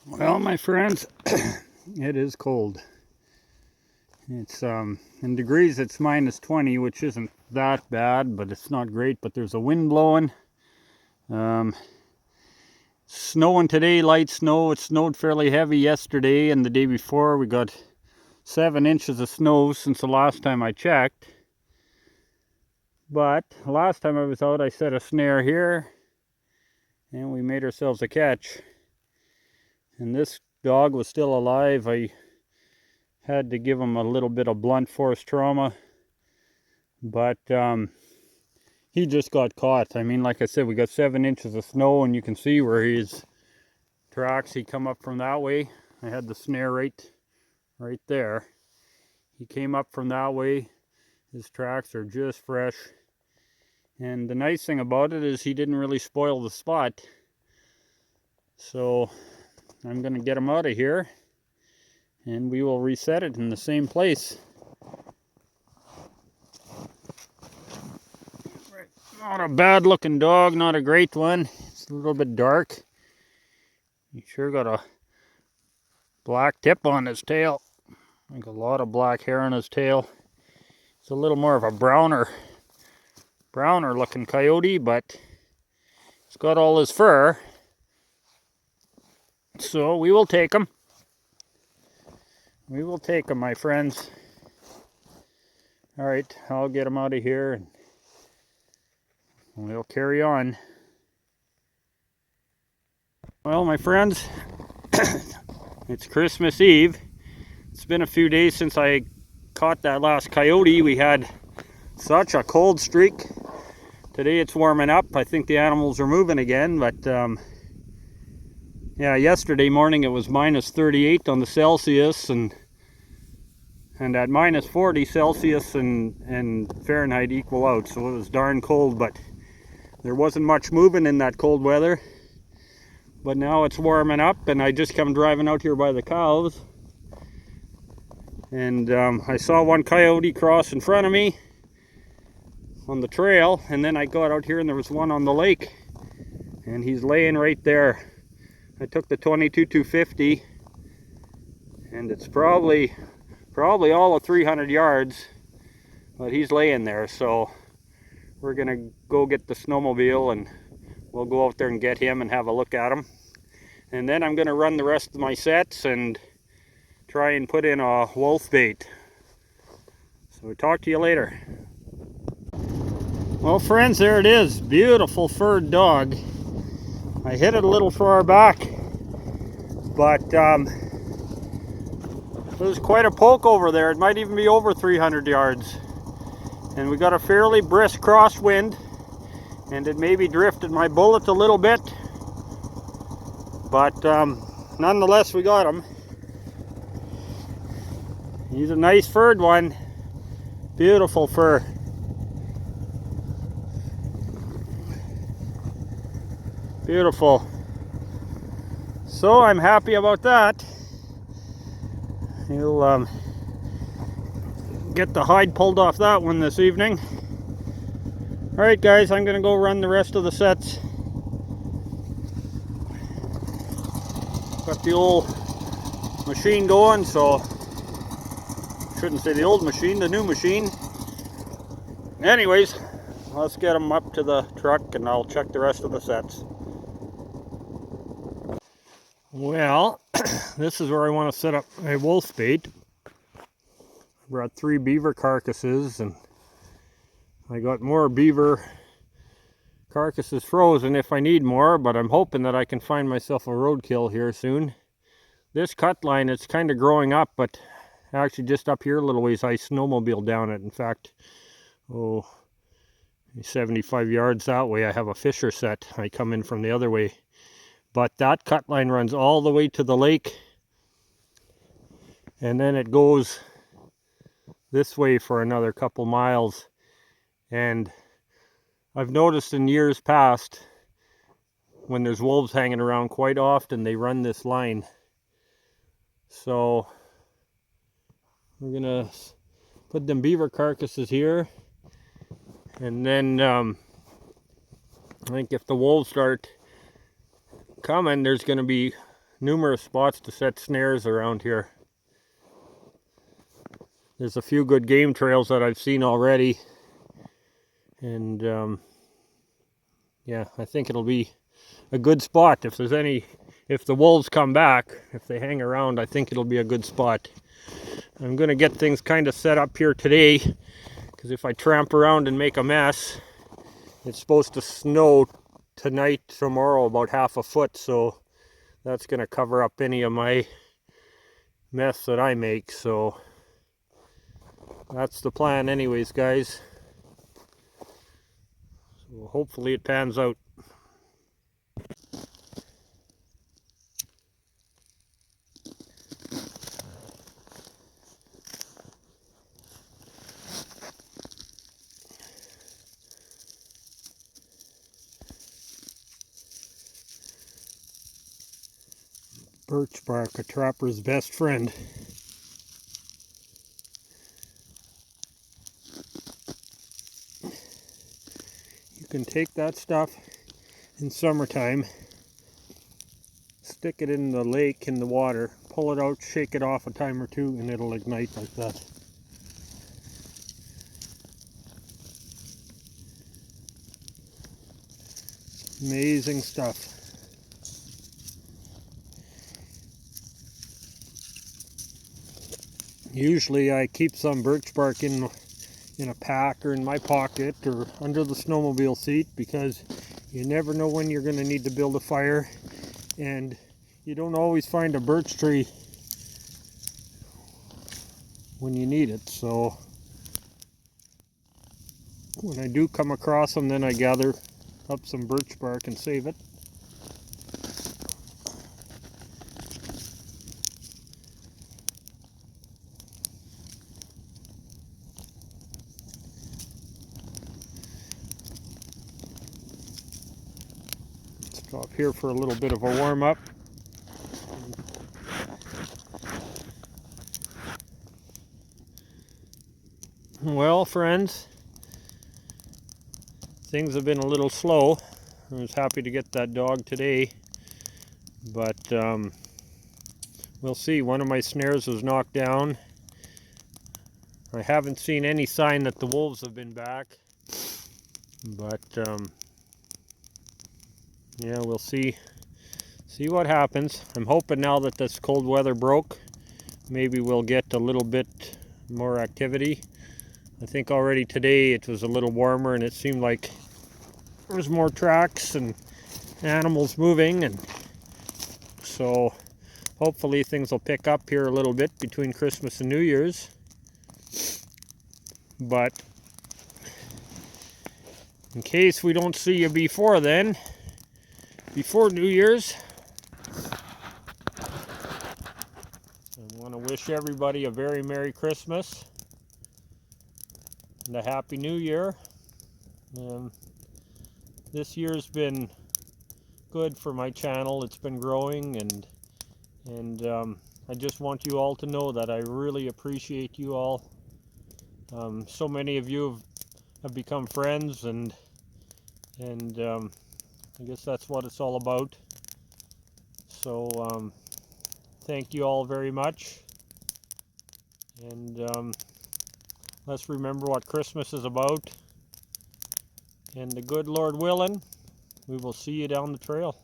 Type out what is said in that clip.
Well, my friends, it is cold. It's in degrees it's -20, which isn't that bad, but it's not great. But there's a wind blowing. Snowing today, light snow. It snowed fairly heavy yesterday and the day before. We got 7 inches of snow since the last time I checked. But last time I was out, I set a snare here and we made ourselves a catch. And this dog was still alive. I had to give him a little bit of blunt force trauma, but he just got caught. I mean, like I said, we got 7 inches of snow, and you can see where his tracks, he come up from that way. I had the snare right there. He came up from that way. His tracks are just fresh, and the nice thing about it is he didn't really spoil the spot. So I'm gonna get him out of here and we will reset it in the same place. Not a bad looking dog, not a great one. It's a little bit dark. He sure got a black tip on his tail. Like a lot of black hair on his tail. It's a little more of a browner looking coyote, but he's got all his fur. So we will take him. We will take him, my friends. All right, I'll get him out of here and we'll carry on. Well, my friends, it's Christmas Eve. It's been a few days since I caught that last coyote. We had such a cold streak. Today it's warming up. I think the animals are moving again, but yeah, yesterday morning it was -38 on the Celsius and at -40 Celsius and Fahrenheit equal out, so it was darn cold, but there wasn't much moving in that cold weather. But now it's warming up, and I just come driving out here by the cows, and I saw one coyote cross in front of me on the trail, and then I got out here and there was one on the lake, and he's laying right there. I took the 22-250, and it's probably all of 300 yards, but he's laying there. So we're gonna go get the snowmobile and we'll go out there and get him and have a look at him, and then I'm gonna run the rest of my sets and try and put in a wolf bait. So talk to you later. Well, friends, there it is. Beautiful furred dog. I hit it a little far back, but there's quite a poke over there. It might even be over 300 yards. And we got a fairly brisk crosswind, and it maybe drifted my bullet a little bit. But nonetheless, we got him. He's a nice furred one. Beautiful fur. Beautiful. So I'm happy about that. He'll get the hide pulled off that one this evening. Alright guys, I'm gonna go run the rest of the sets. Got the old machine going, so shouldn't say the old machine, the new machine. Anyways, let's get them up to the truck and I'll check the rest of the sets. Well, this is where I want to set up a wolf bait. I brought 3 beaver carcasses, and I got more beaver carcasses frozen if I need more, but I'm hoping that I can find myself a roadkill here soon. This cut line, it's kind of growing up, but actually just up here a little ways I snowmobile down it. In fact, 75 yards that way I have a fisher set. I come in from the other way. But that cut line runs all the way to the lake, and then it goes this way for another couple miles. And I've noticed in years past, when there's wolves hanging around, quite often they run this line. So we're gonna put them beaver carcasses here, and then I think if the wolves start coming, there's going to be numerous spots to set snares around here. There's a few good game trails that I've seen already, and yeah, I think it'll be a good spot. If the wolves come back, if they hang around, I think it'll be a good spot. I'm gonna get things kind of set up here today, because if I tramp around and make a mess, it's supposed to snow tonight, tomorrow, about 1/2 foot, so that's gonna cover up any of my mess that I make. So that's the plan anyways, guys. So hopefully it pans out. Birch bark, a trapper's best friend. You can take that stuff in summertime, stick it in the lake, in the water, pull it out, shake it off a time or two, and it'll ignite like that. Amazing stuff. Usually I keep some birch bark in a pack or in my pocket or under the snowmobile seat, because you never know when you're going to need to build a fire, and you don't always find a birch tree when you need it. So when I do come across them, then I gather up some birch bark and save it. Stop here for a little bit of a warm up. Well, friends, things have been a little slow. I was happy to get that dog today, but we'll see. One of my snares was knocked down. I haven't seen any sign that the wolves have been back, but yeah, we'll see what happens. I'm hoping now that this cold weather broke, maybe we'll get a little bit more activity. I think already today it was a little warmer, and it seemed like there was more tracks and animals moving, and so hopefully things will pick up here a little bit between Christmas and New Year's. But in case we don't see you before then, before New Year's, I want to wish everybody a very Merry Christmas and a Happy New Year. This year's been good for my channel. It's been growing, and I just want you all to know that I really appreciate you all. So many of you have become friends, and I guess that's what it's all about. So thank you all very much, and let's remember what Christmas is about, and the good Lord willing, we will see you down the trail.